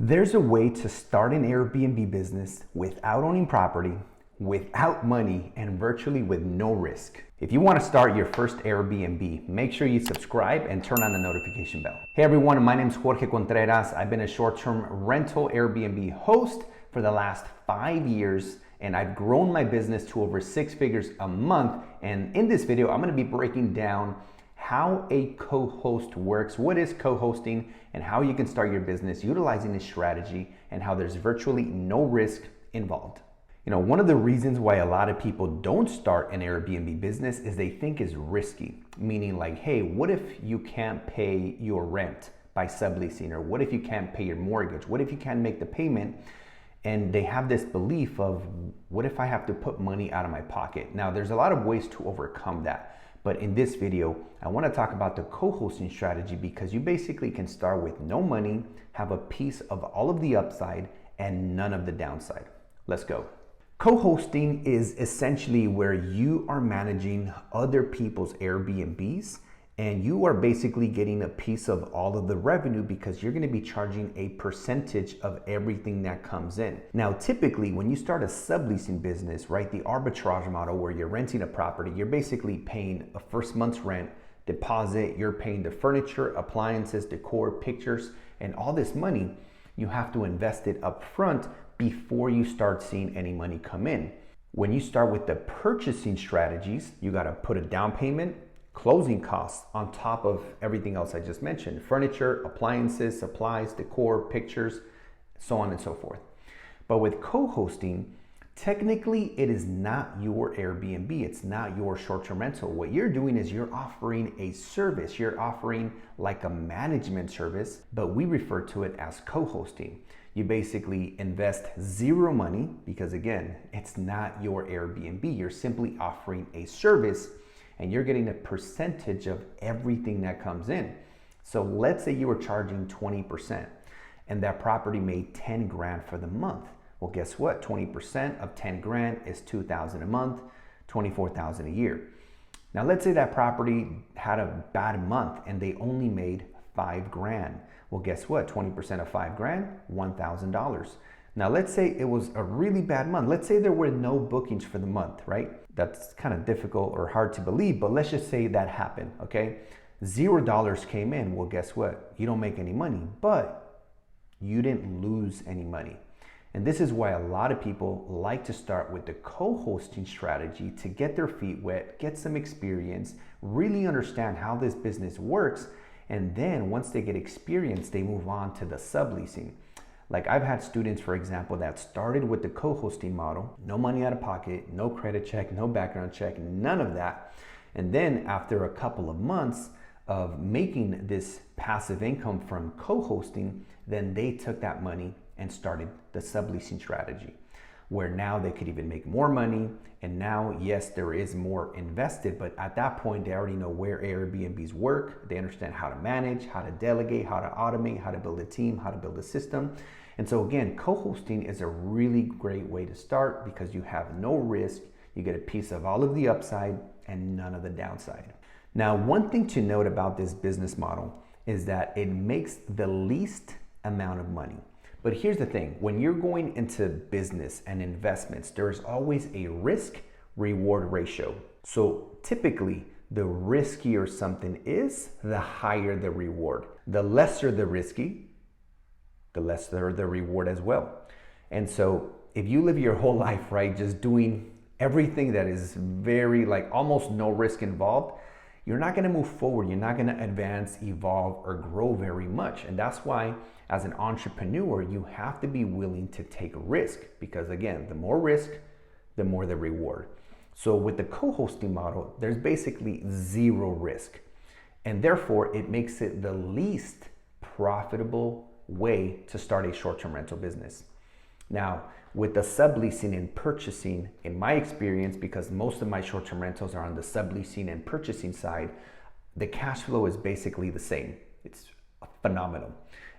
There's a way to start an Airbnb business without owning property, without money, and virtually with no risk. If you want to start your first Airbnb, make sure you subscribe and turn on the notification bell. Hey everyone, my name is Jorge Contreras. I've been a short-term rental Airbnb host for the last 5 years, and I've grown my business to over 6 figures a month. And in this video, I'm going to be breaking down how a co-host works, what is co-hosting, and how you can start your business utilizing this strategy, and how there's virtually no risk involved. You know, one of the reasons why a lot of people don't start an Airbnb business is they think is risky, meaning like, hey, what if you can't pay your rent by subleasing? Or what if you can't pay your mortgage? What if you can't make the payment? And they have this belief of, what if I have to put money out of my pocket? Now, there's a lot of ways to overcome that. But in this video, I want to talk about the co-hosting strategy, because you basically can start with no money, have a piece of all of the upside and none of the downside. Let's go. Co-hosting is essentially where you are managing other people's Airbnbs, and you are basically getting a piece of all of the revenue because you're going to be charging a percentage of everything that comes in. Now, typically when you start a subleasing business, right, the arbitrage model where you're renting a property, you're basically paying a first month's rent, deposit, you're paying the furniture, appliances, decor, pictures, and all this money, you have to invest it up front before you start seeing any money come in. When you start with the purchasing strategies, you got to put a down payment, closing costs on top of everything else I just mentioned: furniture, appliances, supplies, decor, pictures, so on and so forth. But with co-hosting, technically it is not your Airbnb, it's not your short-term rental. What you're doing is you're offering a service, you're offering like a management service, but we refer to it as co-hosting. You basically invest zero money because, again, it's not your Airbnb. You're simply offering a service, and you're getting a percentage of everything that comes in. So let's say you were charging 20% and that property made 10 grand for the month. Well, guess what? 20% of 10 grand is 2,000 a month, 24,000 a year. Now let's say that property had a bad month and they only made 5 grand. Well, guess what? 20% of 5 grand, $1,000. Now let's say it was a really bad month. Let's say there were no bookings for the month, right? That's kind of difficult or hard to believe, but let's just say that happened, okay? $0 came in. Well, guess what? You don't make any money, but you didn't lose any money. And this is why a lot of people like to start with the co-hosting strategy to get their feet wet, get some experience, really understand how this business works. And then once they get experience, they move on to the subleasing. Like, I've had students, for example, that started with the co-hosting model, no money out of pocket, no credit check, no background check, none of that. And then after a couple of months of making this passive income from co-hosting, then they took that money and started the subleasing strategy, where now they could even make more money. And now, yes, there is more invested, but at that point, they already know where Airbnbs work. They understand how to manage, how to delegate, how to automate, how to build a team, how to build a system. And so again, co-hosting is a really great way to start because you have no risk. You get a piece of all of the upside and none of the downside. Now, one thing to note about this business model is that it makes the least amount of money. But here's the thing, when you're going into business and investments, there's always a risk-reward ratio. So typically, the riskier something is, the higher the reward. The lesser the risky, the lesser the reward as well. And so if you live your whole life, right, just doing everything that is very, like, almost no risk involved, you're not going to move forward. You're not going to advance, evolve, or grow very much. And that's why, as an entrepreneur, you have to be willing to take risk, because again, the more risk, the more the reward. So with the co-hosting model, there's basically zero risk, and therefore it makes it the least profitable way to start a short-term rental business. Now, with the subleasing and purchasing, in my experience, because most of my short-term rentals are on the subleasing and purchasing side, the cash flow is basically the same. It's phenomenal.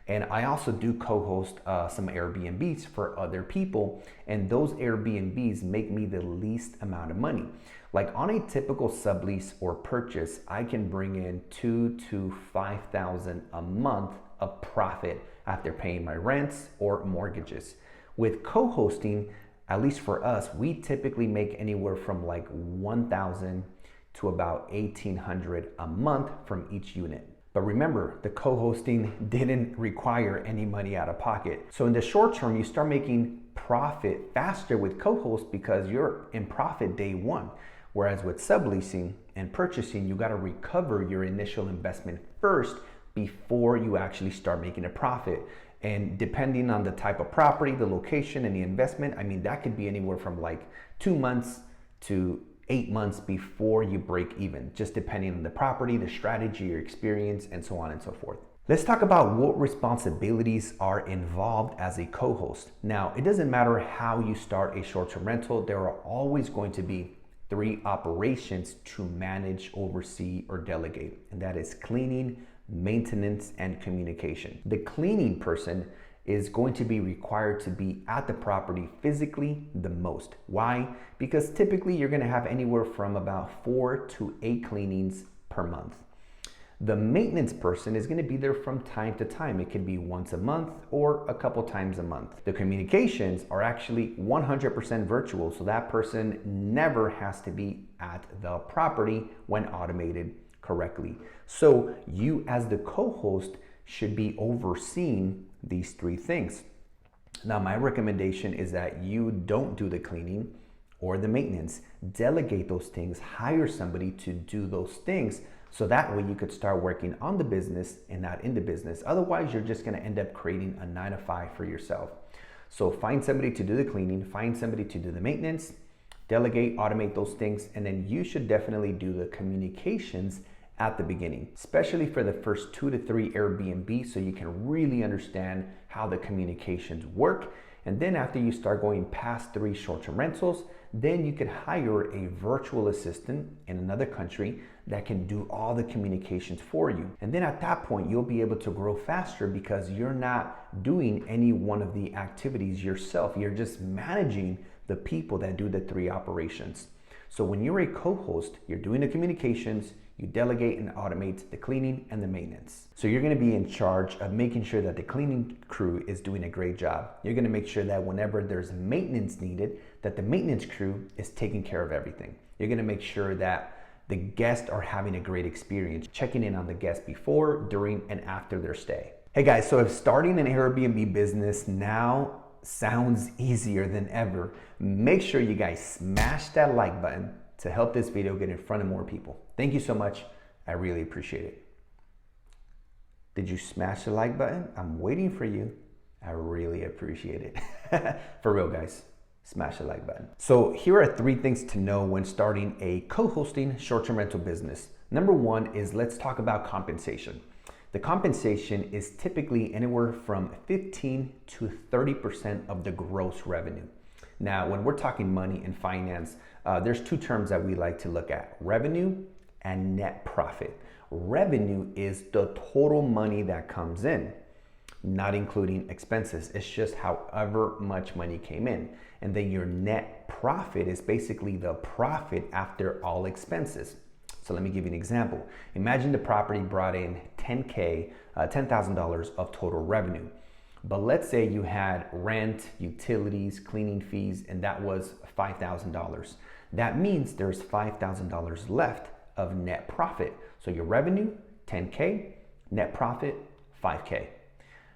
And I also do co-host some Airbnbs for other people, and those Airbnbs make me the least amount of money. Like, on a typical sublease or purchase, I can bring in $2,000 to $5,000 a month of profit after paying my rents or mortgages. With co-hosting, at least for us, we typically make anywhere from like 1,000 to about 1,800 a month from each unit. But remember, the co-hosting didn't require any money out of pocket. So in the short term, you start making profit faster with co-host because you're in profit day one. Whereas with subleasing and purchasing, you gotta recover your initial investment first before you actually start making a profit. And depending on the type of property, the location, and the investment, I mean, that could be anywhere from like 2 months to 8 months before you break even, just depending on the property, the strategy, your experience, and so on and so forth. Let's talk about what responsibilities are involved as a co-host. Now, it doesn't matter how you start a short-term rental, there are always going to be 3 operations to manage, oversee, or delegate, and that is cleaning, maintenance, and communication. The cleaning person is going to be required to be at the property physically the most. Why? Because typically you're going to have anywhere from about 4 to 8 cleanings per month. The maintenance person is going to be there from time to time. It could be once a month or a couple times a month. The communications are actually 100% virtual, so that person never has to be at the property when automated correctly. So you as the co-host should be overseeing these 3 things. Now, my recommendation is that you don't do the cleaning or the maintenance. Delegate those things, hire somebody to do those things, so that way you could start working on the business and not in the business. Otherwise, you're just gonna end up creating a 9 to 5 for yourself. So find somebody to do the cleaning, find somebody to do the maintenance, delegate, automate those things, and then you should definitely do the communications at the beginning, especially for the first 2 to 3 Airbnb, so you can really understand how the communications work. And then after you start going past 3 short-term rentals, then you could hire a virtual assistant in another country that can do all the communications for you. And then at that point, you'll be able to grow faster because you're not doing any one of the activities yourself. You're just managing the people that do the 3 operations. So when you're a co-host, you're doing the communications, you delegate and automate the cleaning and the maintenance. So you're gonna be in charge of making sure that the cleaning crew is doing a great job. You're gonna make sure that whenever there's maintenance needed, that the maintenance crew is taking care of everything. You're gonna make sure that the guests are having a great experience, checking in on the guests before, during, and after their stay. Hey guys, so if starting an Airbnb business now sounds easier than ever, make sure you guys smash that like button to help this video get in front of more people. Thank you so much. I really appreciate it. Did you smash the like button? I'm waiting for you. I really appreciate it. For real, guys, smash the like button. So here are 3 things to know when starting a co-hosting short-term rental business. Number 1 is let's talk about compensation. The compensation is typically anywhere from 15 to 30% of the gross revenue. Now, when we're talking money and finance, there's 2 terms that we like to look at: revenue and net profit. Revenue is the total money that comes in, not including expenses. It's just however much money came in. And then your net profit is basically the profit after all expenses. So let me give you an example. Imagine the property brought in $10,000 of total revenue. But let's say you had rent, utilities, cleaning fees, and that was $5,000. That means there's $5,000 left of net profit. So your revenue, 10K, net profit, 5K.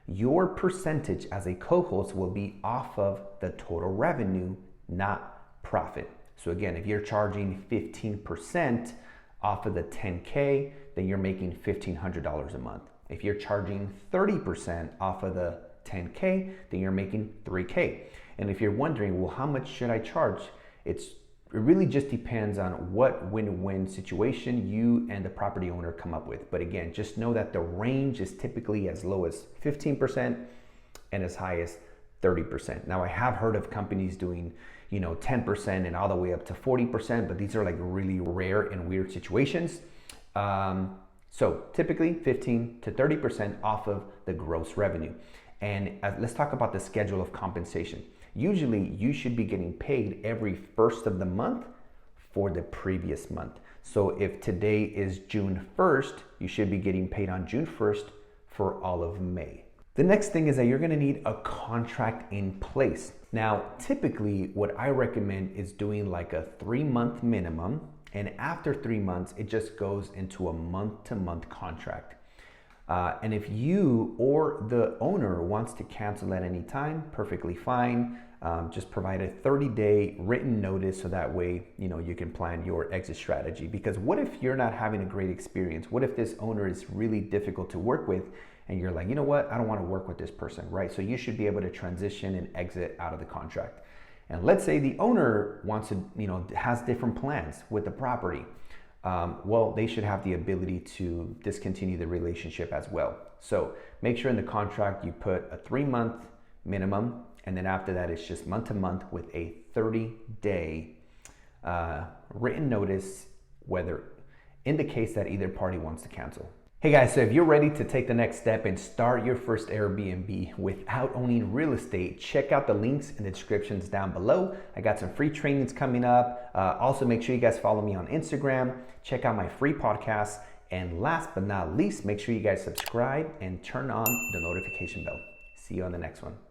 Your percentage as a co-host will be off of the total revenue, not profit. So again, if you're charging 15% off of the 10K, then you're making $1,500 a month. If you're charging 30% off of the 10K, then you're making 3K. And if you're wondering, well, how much should I charge? It really just depends on what win-win situation you and the property owner come up with. But again, just know that the range is typically as low as 15% and as high as 30%. Now, I have heard of companies doing, 10% and all the way up to 40%, but these are like really rare and weird situations. So typically 15 to 30% off of the gross revenue. And let's talk about the schedule of compensation. Usually you should be getting paid every first of the month for the previous month. So if today is June 1st, you should be getting paid on June 1st for all of May. The next thing is that you're gonna need a contract in place. Now, typically what I recommend is doing like a 3-month minimum, and after 3 months, it just goes into a month-to-month contract. And if you or the owner wants to cancel at any time, perfectly fine. Just provide a 30-day written notice so that way you can plan your exit strategy. Because what if you're not having a great experience? What if this owner is really difficult to work with and you're like, you know what, I don't want to work with this person, right? So you should be able to transition and exit out of the contract. And let's say the owner wants to, has different plans with the property. Well, they should have the ability to discontinue the relationship as well. So make sure in the contract you put a 3-month minimum, and then after that it's just month to month with a 30-day written notice, whether in the case that either party wants to cancel. Hey guys, so if you're ready to take the next step and start your first Airbnb without owning real estate, check out the links in the descriptions down below. I got some free trainings coming up. Also, make sure you guys follow me on Instagram. Check out my free podcast. And last but not least, make sure you guys subscribe and turn on the notification bell. See you on the next one.